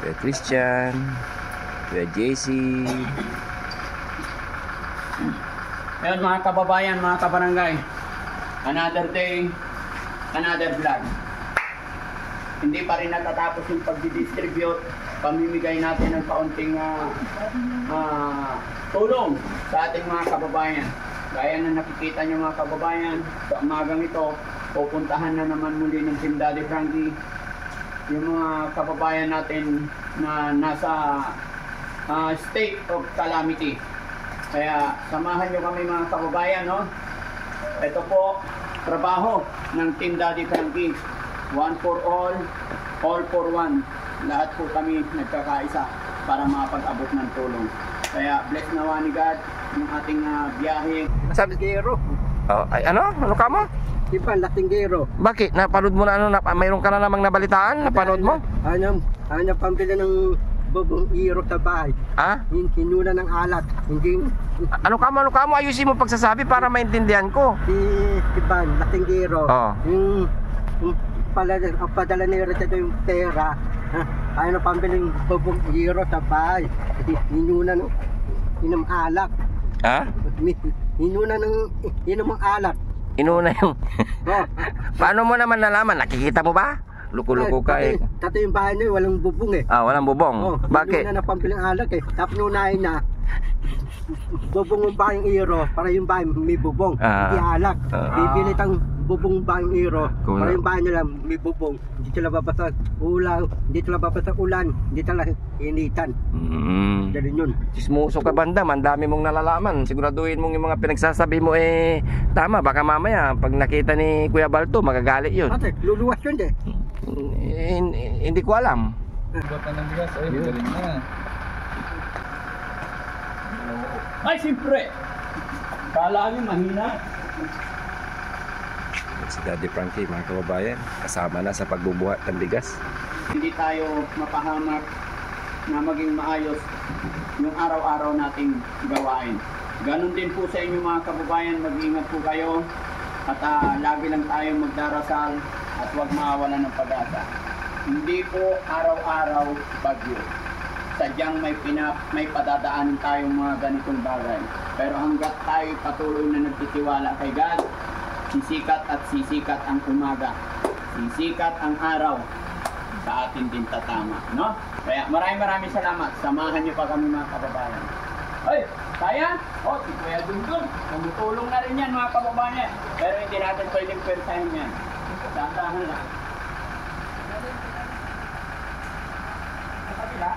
Kuya Christian, Kuya JC. Ngayon mga kababayan, mga kabarangay, another day, another vlog. Hindi pa rin natatapos yung pagdidistribute, pamimigay natin ng kaunting tulong sa ating mga kababayan. Gaya na nakikita nyo mga kababayan, sa umagang ito, pupuntahan na naman muli ng Team Daddy Frankie yung mga kababayan natin na nasa state of calamity. Kaya samahan nyo kami mga kababayan, no? Ito po, trabaho ng Team Daddy Frankie. One for all for one. Lahat po kami nagkakaisa para makapag-abot ng tulong. Kaya bless nawa ni God yung ating biyahe. Latinggero. Oh, ay ano? Ano ka mo? Ipan, latinggero. Bakit? Napanood mo na mayroon ka na namang nabalitaan? Napanood mo? Ano pambili ng bubong iro sa bahay. Ha? Hinuna ng alat. Hindi. Ano ka mo? Ayusin mo pagsasabi para maintindihan ko. Ipan, latinggero. Oo. Yung padala ni Rita yung pera. Ano pambili ng bubong iro sa bahay. Hinuna ng inom alak. Ha? Hinuna ng inom alak. Inuna yung... Oh. Paano mo naman nalaman? Nakikita mo ba? Luko-luko ka eh. Tato yung bahay niya, walang bubong eh. Ah, walang bubong. Oh, bakit? Hinuna na pambiling alak eh. Tapos nunahin na. Bubong yung bahay ng iro para yung bahay may bubong. Hindi alak. Bibili tang bubong bahay ng iro para yung bahay nila may bubong. Hindi sila babasa ulan, hindi sila babasa ulan, hindi sila initan. Ganun yun. Sismuso ka bandam, ang dami mong nalalaman. Siguraduhin mong yung mga pinagsasabi mo tama. Baka mamaya pag nakita ni Kuya Balto magagalit yun. Ate, luluwas yun eh. Hindi ko alam. Ay, siyempre! Kala nyo mahina? Si Daddy Frankie, mga kababayan, kasama na sa pagbubuhat ng bigas. Hindi tayo mapahamak na maging maayos yung araw-araw nating gawain. Ganon din po sa inyo mga kababayan, mag-ingat po kayo at lagi lang tayo magdarasal at huwag mawalan ng pag-asa. Hindi po araw-araw bagyo. Sadyang may padadaanin tayong mga ganitong bagay. Pero hanggat tayo patuloy na nagtitiwala kay God, sisikat at sisikat ang umaga. Sisikat ang araw. Sa atin din tatama, no? Kaya maraming salamat. Samahan niyo pa kami mga kababayan. Ay, kaya? O, si Kuya Dungdung. Tumutulong na rin yan mga kababayan. Pero hindi natin pwedeng persahin yan. Dahan-dahan lang. Sa kabila.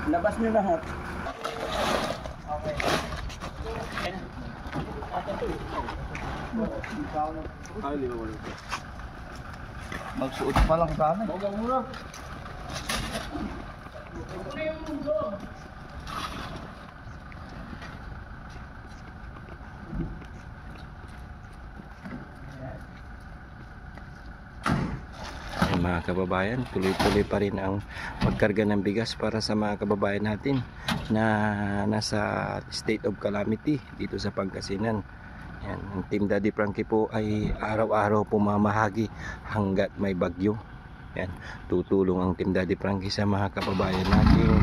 Labas niyo lahat. Okay. Magsuot pa lang sana. Huwag muna. Mga kababayan, tuloy-tuloy pa rin ang pagkarga ng bigas para sa mga kababayan natin na nasa state of calamity dito sa Pangasinan. Yan, ang Team Daddy Frankie po ay araw-araw pumamahagi hanggat may bagyo. Yan, tutulong ang Team Daddy Frankie sa mga kababayan natin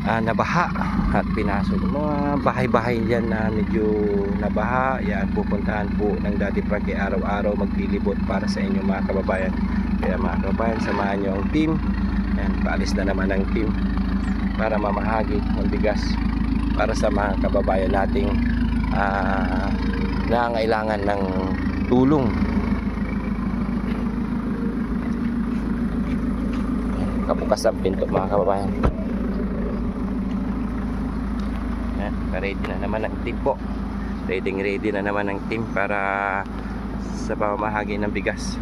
nabaha at pinasok mga bahay-bahay dyan na medyo nabaha. Yan, pupuntahan po ng Daddy Frankie araw-araw maglilibot para sa inyo mga kababayan. Kaya mga kababayan, samahan nyo ang team. Yan, paalis na naman ang team para mamahagi ng bigas para sa mga kababayan nating nangailangan ng tulong. Kabukas ang pinto mga kababayan. Yan, ready na naman ang team po. Ready na naman ang team para sa pamamahagi ng bigas.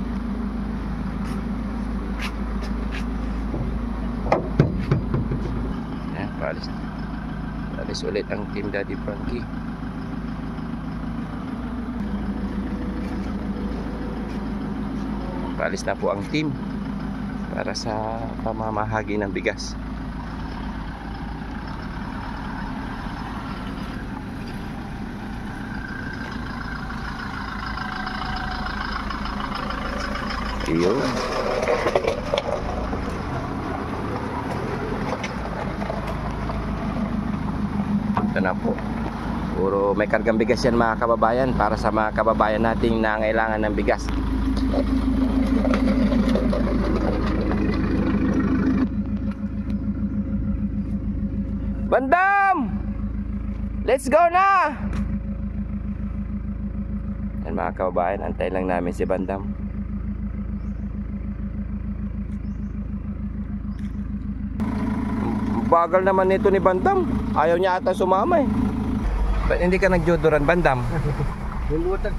Yan, paalis ulit ang Team Daddy Frankie. Paalis na po ang team para sa pamamahagi ng bigas. Yun. Ito na po. Puro may kargang bigas yan mga kababayan, para sa mga kababayan nating nangailangan ng bigas. Bandam! Let's go na! Yan mga kababayan, antay lang namin si Bandam. Bagal naman nito ni Bandam. Ayaw niya ata sumama eh. Ba't hindi ka nagjodoran, Bandam? Kalimutan.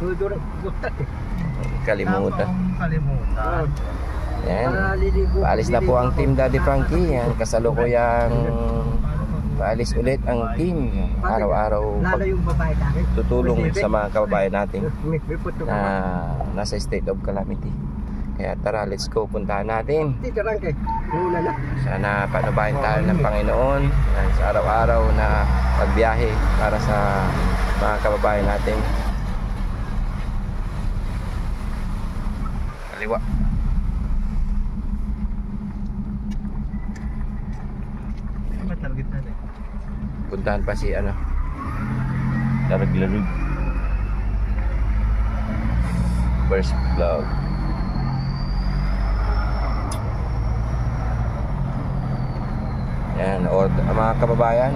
Kalimutan. Kalimutan. Yan. Paalis na po ang team Daddy Frankie. Yan. Kasalukuyang paalis ulit ang team. Araw-araw tutulong sa mga kababayan natin na nasa state of calamity. Kaya tara, let's go, puntahan natin. Sana panubayan tayo ng Panginoon sa araw-araw na pagbiyahe para sa mga kababayan natin. Kaliwa. Puntahan pa si Larug. First vlog. Yan, mga kababayan,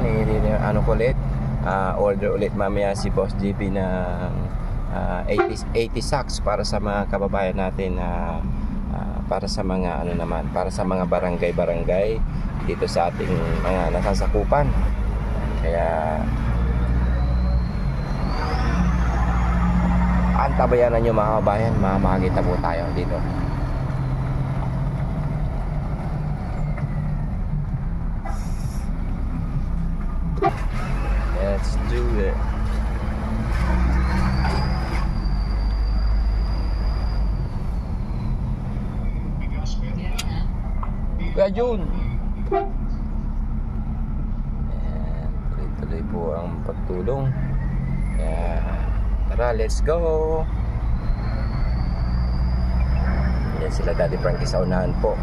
order ulit mamaya si Boss GP ng 80 sacks para sa mga kababayan natin na para sa mga para sa mga barangay dito sa ating mga nasasakupan. Kaya antabayanan nyo mga kababayan, makakita po tayo dito. Let's do it. Kuya Jun. Tuloy-tuloy po ang pagtulong. Tara, let's go. Yan sila Daddy Frankie sa unahan po.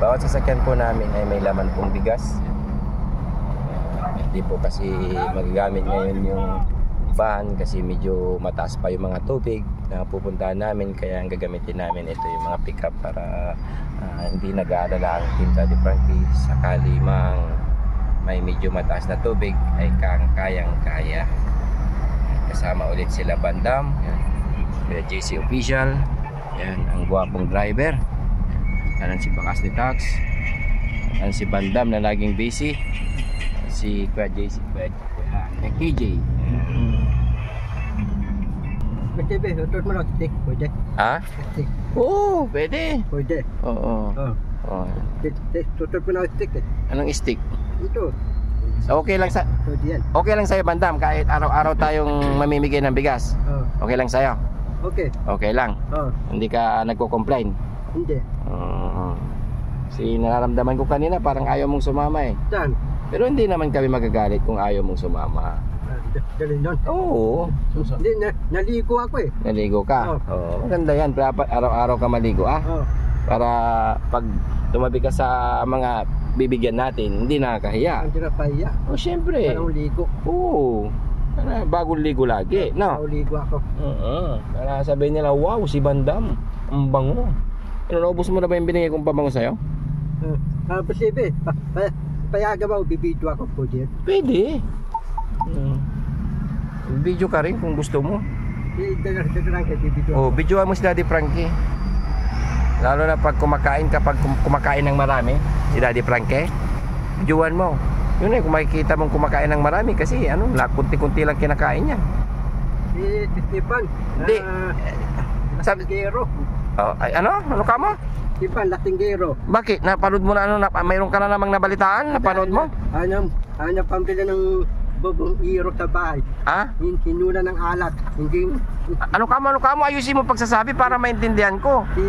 Bawat sasakyan po namin ay may laman pong bigas. Hindi po kasi magagamit ngayon yung van kasi medyo mataas pa yung mga tubig na pupuntahan namin, kaya ang gagamitin namin ito yung mga pickup para hindi nag-aalala ang team Daddy Frankie sakali mang may medyo mataas na tubig ay kayang-kaya. Kasama ulit sila Bandam, JC Official, yan ang guwapong driver, yan si Bakas ni Tax, yan si Bandam na laging busy, si Kuya JC, KJ. Pwede ba? Tutot mo lang stick. Pwede? Ha? Stick. Oo, pwede. Pwede? Oo. Tutot mo lang stick eh. Anong stick? Ito. Okay lang sa... Pwede yan. Okay lang sa'yo Bandam, kahit araw-araw tayong mamimigay ng bigas. Okay lang sa'yo? Okay. Okay lang? Hindi ka nagko-complain? Hindi. Kasi nararamdaman ko kanina parang ayaw mong sumama eh. Saan? Pero hindi naman kami magagalit kung ayaw mong sumama. Galing nun. Oo. Hindi, naligo ako eh. Naligo ka? Oo. Maganda yan. Dapat araw-araw ka maligo para pag tumabi ka sa mga bibigyan natin, hindi nakakahiya. Hindi na pahiya. O syempre. Parang ligo. Oo. Para bagong ligo lagi. No? Parang ligo ako. Para sabihin nila, wow, si Bandam, ang bango. Naubos mo na ba yung binigay kong pabango sa'yo? Posible. Payaga ba o bibidyo ako po dyan? Pwede. Video ka rin kung gusto mo. Videoan mo si Daddy Frankie. Lalo na pag kumakain ng marami si Daddy Frankie, videoan mo. Yun kung makikita mong kumakain ng marami kasi kunti-kunti lang kinakain niya. Si Stefan. Hindi. Latinggero. Ano ka mo? Stefan, Latinggero. Bakit? Napanood mo na mayroon ka na namang nabalitaan? Napanood mo? Ano pambili ng bubong iro sa bahay. Hinuna ng alak. Hindi. Ano ka mo? Ayusin mo pagsasabi para maintindihan ko. Si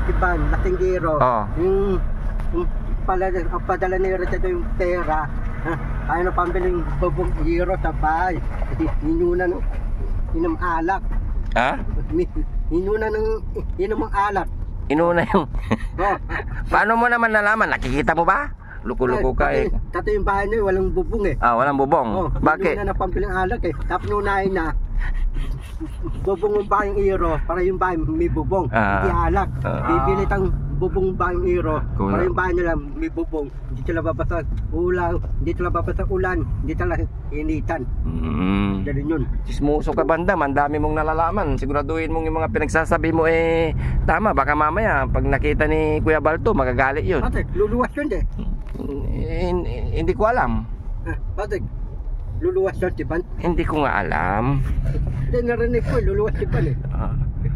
Stefan, Latinggero. Yung padala ni Rita yung pera. Ano pambili ng bubong iro sa bahay. Hinuna ng alak. Hinuna ng inom ng alak. Inuna yung... Oh. Paano mo naman nalaman? Nakikita mo ba? Luko-luko ka eh. Dati yung bahay niya, walang bubong eh. Walang bubong. Oh, bakit? Na pampiling alak eh. Tapos nunahin na, bubong yung bayang iro para yung bahay may bubong. Hindi alak. Bibili tang bubong bayang iro para yung bahay nila may bubong. Hindi sila babasa ulan, hindi sila babasa ulan, hindi sila initan. Ganun yun. Chismoso ka bandam, ang dami mong nalalaman. Siguraduhin mong yung mga pinagsasabi mo tama. Baka mamaya pag nakita ni Kuya Balto magagalit yun. Patrick, luluwas yun eh. Hindi ko alam. Patrick, luluwas yun, Tiban? Hindi ko nga alam. Hindi, narinig ko, luluwas, Tiban eh.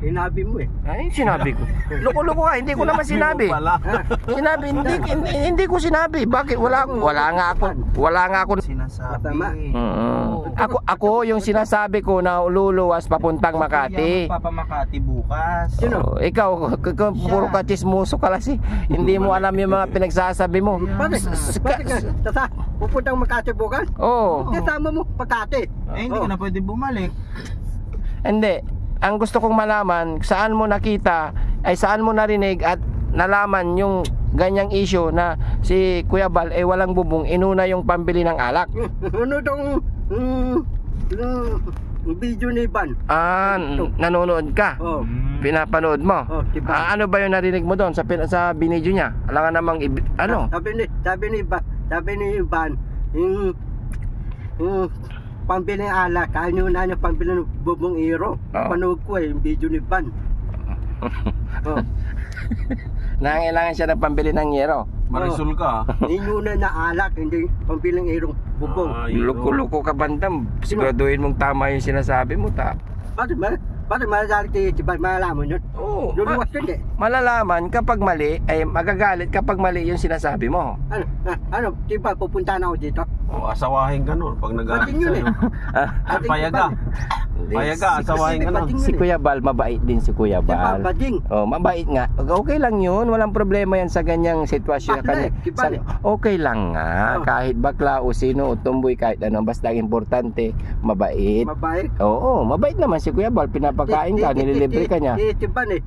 Hinabi mo eh. Ay, sinabi ko. Loko-loko ka, hindi ko naman sinabi. Sinabi, hindi ko sinabi. Bakit? Wala nga ako sinasabi. Ako yung sinasabi ko na luluwas papuntang Makati. Papamakati bukas. Ikaw, puro ka chismoso ka kasi. Hindi mo alam yung mga pinagsasabi mo. Pupuntang Makati bukas? Oo. Kasama mo Makati. Hindi ka na pwede bumalik. Hindi. Ang gusto kong malaman, saan mo nakita, ay saan mo narinig at nalaman yung ganyang issue na si Kuya Bal walang bubong, inuna yung pambili ng alak. Ano tong video ni Ivan? Nanonood ka? Pinapanood mo? Ano ba yung narinig mo doon sa binidyo niya? Alam nga namang sabi ni Ivan, yung pambili ng alak, kaya nyo na yung pambili ng bubong iro. Panood ko yung video ni Van. Nangailangan siya ng pambili ng iro. Marisol ka. Inuna na alak, hindi pambili ng irong bubong. Luko-luko ka bandam. Siguraduhin mong tama yung sinasabi mo Bakit malalaman malalaman yun? Luluwas yun eh. Malalaman kapag mali, magagalit kapag mali yung sinasabi mo. Ano, diba pupunta na ako dito? Asawahin ka nun pag nagalit sa'yo. Payaga. Asawahin ka nun. Si Kuya Bal, mabait din si Kuya Bal. Mabait nga. Okay lang yun, walang problema yan sa ganyang sitwasyon. Okay lang nga, kahit bakla o sino o tumboy, kahit ano, basta importante, mabait. Oo, mabait naman si Kuya Bal, pinapakain ka, nililibre ka niya. Tiban eh.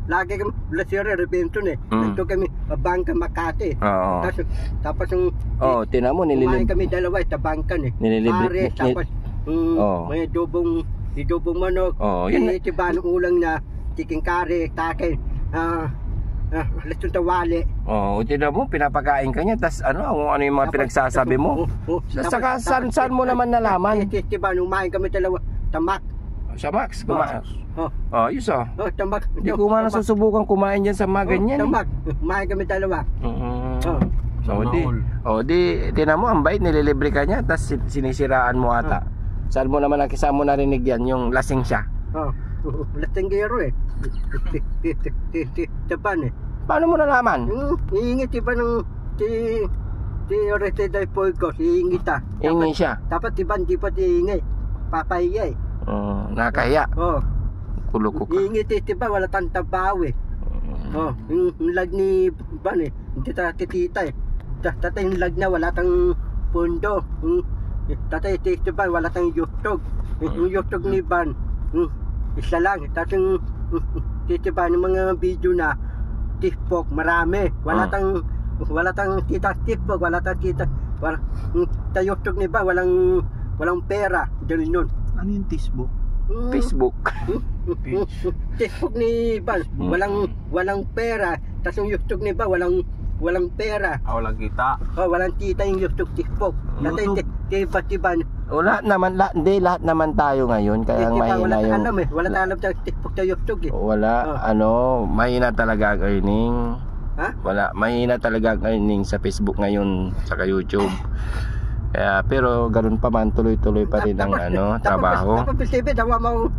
Lagi kami lasire Rebento eh. Ito kami bangka Makati. Tapos yung tinan mo, kumain kami dalawa sa bangka eh. Nililibre. Tapos may dubong manok. Tiban ulang na chicken curry, takin. Lechon tawali. Tinan mo, pinapakain ka niya. Tapos ano yung mga pinagsasabi mo? Saka saan mo naman nalaman? Tiban, umain kami dalawa sa Mac. Sa Max, kumain. Yus Tamak. Hindi ko man nasusubukan kumain dyan sa mga ganyan. Tamak. Kumain kami dalawa. Tinan mo, ang bait, nililibre ka niya, tapos sinisiraan mo ata. Saan mo naman narinig yan, yung lasing siya? Lasinggero eh. Taban eh. Paano mo nalaman? Iingit iba ng si Reteday Poigo, iingit Iingit siya? Dapat iban, di pa iingit. Papahiya eh. Nakahiya. Kuluko ka. Iingit ba, wala tang tabaw eh. Yung lag ni Ban eh, hindi titita eh. Tatay yung lag na wala tang pundo. Tatay ba, wala tang yuktog. Yung yuktog ni Ban, isa lang. Tatay yung titiba ng mga video na tikpok, marami. Wala tang tita tikpok, wala tang tita. Yuktog ni Ban, walang pera. Ganun yun. Ano yung Facebook? Facebook. Facebook ni Ban, walang pera. Tapos yung YouTube ni Ban, walang pera. Walang kita. Walang kita yung YouTube TikTok. Tiba. Lahat naman tayo ngayon. Kaya mahina yung... Wala na alam sa TikTok sa YouTube eh. Mahina talaga ang earning. Mahina talaga ang earning sa Facebook ngayon, saka YouTube. Pero ganun pa man, tuloy-tuloy pa rin ang trabaho. Tapos posible, dawa mo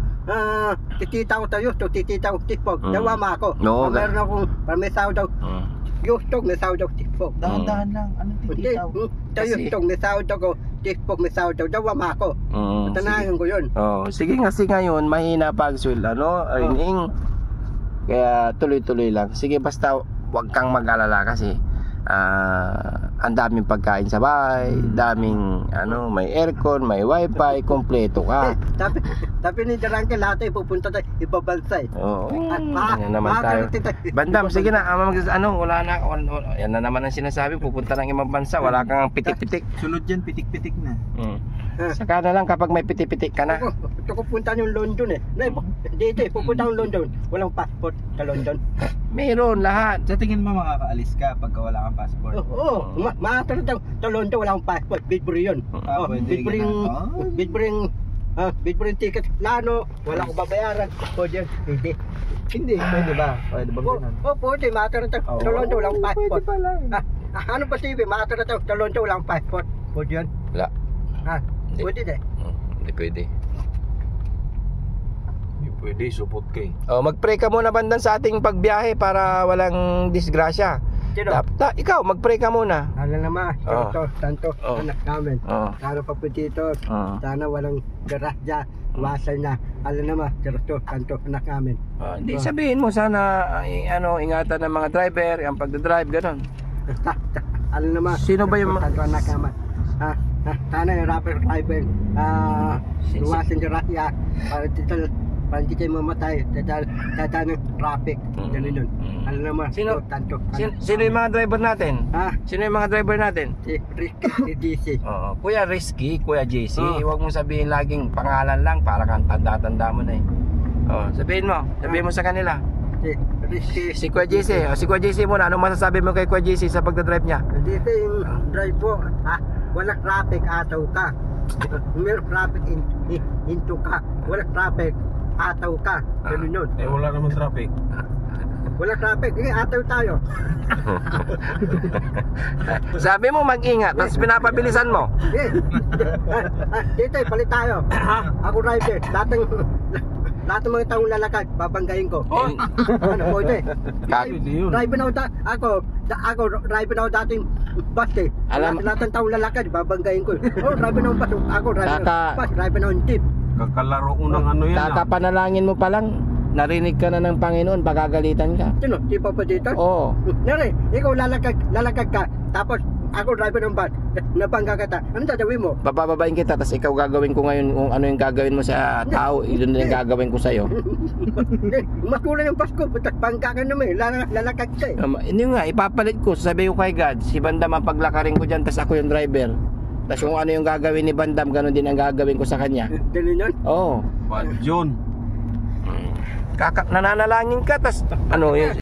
titita ko tayo, titita ko TikTok. Dawa mo ako. Meron akong may sahod daw. YouTube, may sahod daw TikTok. Dahan-dahan lang. Anong titita ko? YouTube, may sahod daw. TikTok, may sahod daw. Dawa mo ako. Tanahin ko yun. Sige kasi ngayon, mahina pa ang earning. Kaya tuloy-tuloy lang. Sige, basta wag kang mag-alala kasi ang daming pagkain sa bahay, daming ano, may aircon, may wifi, kompleto ka. Tapi ni Jarangke lahat ay pupunta tayo ibang bansa eh. Oo. Yan naman tayo. Bandam, sige na, wala na. Yan na naman ang sinasabi, pupunta ng ibang bansa, wala kang pitik-pitik. Sunod dyan, pitik-pitik na. Saka na lang kapag may pitik-pitik ka na. Ito ko punta yung London eh. Dito eh, pupunta yung London. Walang passport sa London. Mayroon lahat. Sa tingin mo makakaalis ka pagka wala kang passport? Oo, maaari sa London wala akong passport. Bidbury yun. Bidbury ticket. Lano, wala akong babayaran. Pwede yan. Hindi, pwede ba? Pwede ba ganun? Oo, pwede. Maaari sa London wala akong passport. Ano pa TV? Maaari sa London wala akong passport. Pwede yan. Wala. Pwede din. Hindi pwede. Hindi pwede, supot ka eh. Mag-pray ka muna Bandam sa ating pagbiyahe para walang disgrasya. Sino? Ikaw, mag-pray ka muna. Ano naman, tanto, anak namin. Sana pa po dito, sana walang garasya, wasal na. Alam naman, tanto, anak namin. Hindi sabihin mo sana, ingatan ng mga driver, ang pagdadrive, gano'n. Alam naman, sino ba yung tanto, anak namin. Sana yung rapper driver, luwasan garasya, para hindi tayo mamatay, dadaan ng traffic, gano'n yun. Alam naman, tanto. Sino yung mga driver natin? Sino yung mga driver natin? Si Risky, si DC. Kuya Risky, Kuya JC, huwag mong sabihin laging pangalan lang para kang tanda-tanda mo na eh. Sabihin mo sa kanila. Si Risky. Si Kuya JC, si Kuya JC muna, anong masasabi mo kay Kuya JC sa pagdadrive niya? Dito yung drive po, walang traffic, ataw ka. Meron traffic, into ka. Walang traffic, ataw ka. Ganun yun. Wala naman traffic. Wala traffic, ataw tayo. Sabi mo mag-ingat, tapos pinapabilisan mo. Dito, palit tayo. Ako driver, lahat ng mga taong lalakad, babanggayin ko. Ano po ito eh. Driver na ako driver na dating bus eh. Lahat ng taong lalakad, babanggayin ko. Driver na bus, ako driver na bus, driver na jeep. Kakalaro unang ano yan. Kakapanalangin mo pa lang, narinig ka na ng Panginoon, pagagalitan ka. Sino? Di pa dito? Oo. Nari, ikaw lalakad ka, tapos ako driver ng bus, nabangga ka ta. Ano tatawin mo? Bababain kita, tapos ikaw gagawin ko ngayon kung ano yung gagawin mo sa tao, yun din yung gagawin ko sa'yo. Matulan yung Pasko, bangga ka naman, lalakad ka eh. Hindi nga, ipapalit ko, sabi ko kay God, si Bandam ang paglakarin ko dyan, tapos ako yung driver. Tapos kung ano yung gagawin ni Bandam, ganun din ang gagawin ko sa kanya. Ganun yun? Oo. Yun. Nananalangin ka, tapos ano yun?